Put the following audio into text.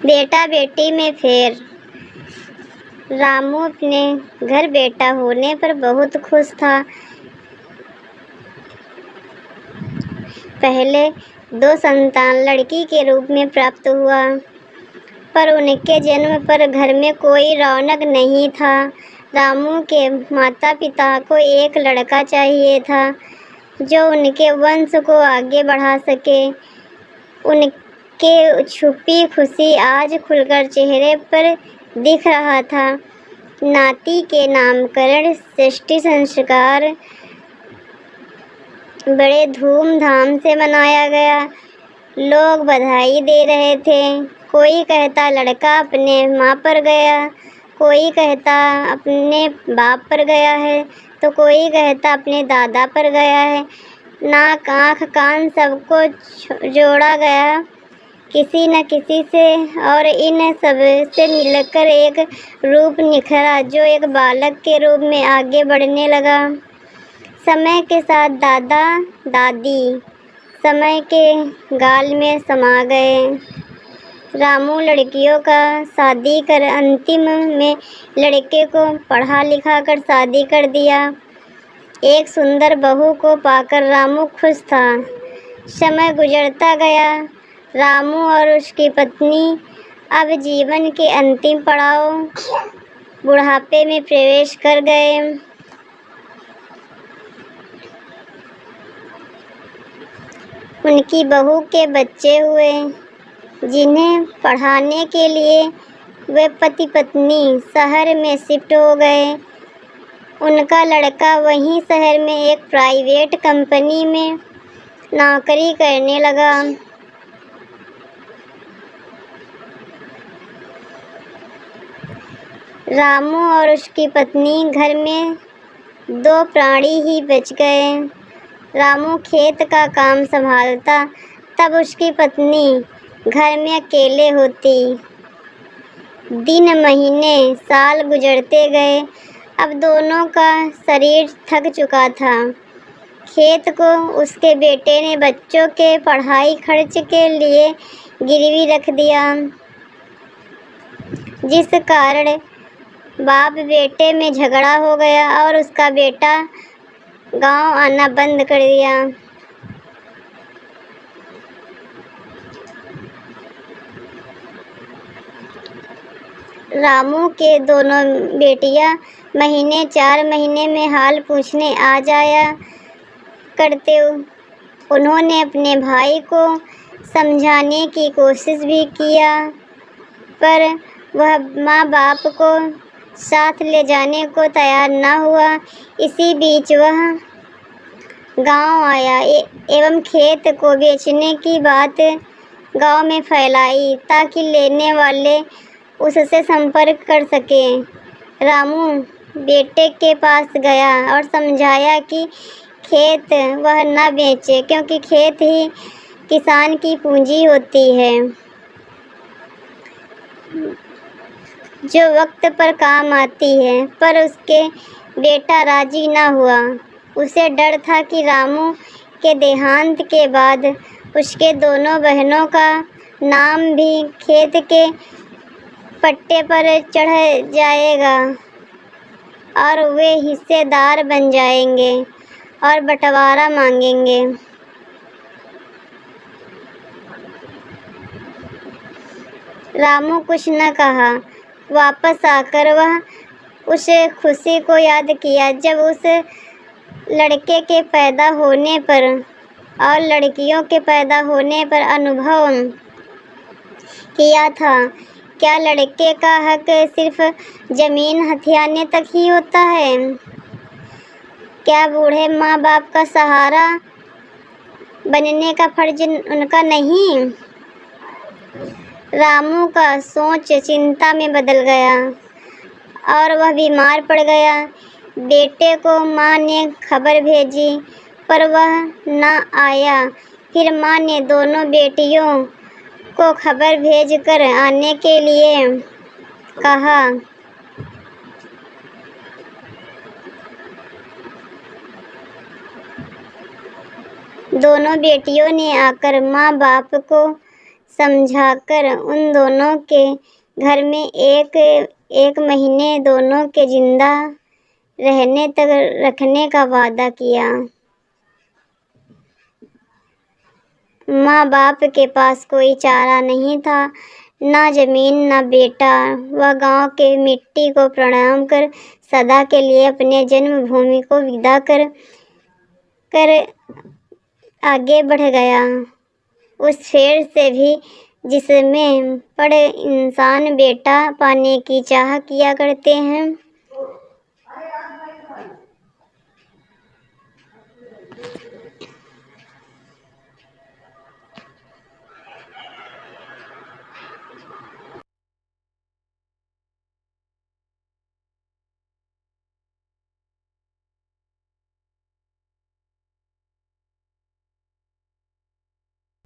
बेटा बेटी में फेर। रामू अपने घर बेटा होने पर बहुत खुश था। पहले 2 संतान लड़की के रूप में प्राप्त हुआ, पर उनके जन्म पर घर में कोई रौनक नहीं था। रामू के माता पिता को एक लड़का चाहिए था जो उनके वंश को आगे बढ़ा सके। उनके छुपी खुशी आज खुलकर चेहरे पर दिख रहा था। नाती के नामकरण सृष्टि संस्कार बड़े धूमधाम से मनाया गया। लोग बधाई दे रहे थे। कोई कहता लड़का अपने माँ पर गया, कोई कहता अपने बाप पर गया है, तो कोई कहता अपने दादा पर गया है। नाक आँख कान सबको जोड़ा गया किसी न किसी से, और इन सब से मिलकर एक रूप निखरा जो एक बालक के रूप में आगे बढ़ने लगा। समय के साथ दादा दादी समय के गाल में समा गए। रामू लड़कियों का शादी कर अंतिम में लड़के को पढ़ा लिखा कर शादी कर दिया। एक सुंदर बहू को पाकर रामू खुश था। समय गुजरता गया। रामू और उसकी पत्नी अब जीवन के अंतिम पड़ाव बुढ़ापे में प्रवेश कर गए। उनकी बहू के बच्चे हुए, जिन्हें पढ़ाने के लिए वे पति पत्नी शहर में शिफ्ट हो गए। उनका लड़का वहीं शहर में एक प्राइवेट कंपनी में नौकरी करने लगा। रामू और उसकी पत्नी घर में 2 प्राणी ही बच गए। रामू खेत का काम संभालता, तब उसकी पत्नी घर में अकेले होती। दिन महीने साल गुजरते गए। अब दोनों का शरीर थक चुका था। खेत को उसके बेटे ने बच्चों के पढ़ाई खर्च के लिए गिरवी रख दिया, जिस कारण बाप बेटे में झगड़ा हो गया और उसका बेटा गांव आना बंद कर दिया। रामू के दोनों बेटियां महीने 4 महीने में हाल पूछने आ जाया करते। उन्होंने अपने भाई को समझाने की कोशिश भी किया, पर वह माँ बाप को साथ ले जाने को तैयार न हुआ। इसी बीच वह गांव आया एवं खेत को बेचने की बात गांव में फैलाई ताकि लेने वाले उससे संपर्क कर सकें। रामू बेटे के पास गया और समझाया कि खेत वह न बेचे, क्योंकि खेत ही किसान की पूंजी होती है जो वक्त पर काम आती है। पर उसके बेटा राजी न हुआ। उसे डर था कि रामू के देहांत के बाद उसके दोनों बहनों का नाम भी खेत के पट्टे पर चढ़ जाएगा और वे हिस्सेदार बन जाएंगे और बंटवारा मांगेंगे। रामू कुछ न कहा। वापस आकर वह उस खुशी को याद किया जब उस लड़के के पैदा होने पर और लड़कियों के पैदा होने पर अनुभव किया था। क्या लड़के का हक सिर्फ जमीन हथियाने तक ही होता है? क्या बूढ़े माँ बाप का सहारा बनने का फर्ज उनका नहीं? रामू का सोच चिंता में बदल गया और वह बीमार पड़ गया। बेटे को माँ ने खबर भेजी, पर वह न आया। फिर माँ ने दोनों बेटियों को खबर भेजकर आने के लिए कहा। दोनों बेटियों ने आकर माँ बाप को समझाकर उन दोनों के घर में एक महीने दोनों के जिंदा रहने तक रखने का वादा किया। माँ बाप के पास कोई चारा नहीं था, ना जमीन ना बेटा। वह गांव के मिट्टी को प्रणाम कर सदा के लिए अपने जन्मभूमि को विदा कर आगे बढ़ गया, उस फेर से भी जिसमें बड़े इंसान बेटा पाने की चाह किया करते हैं।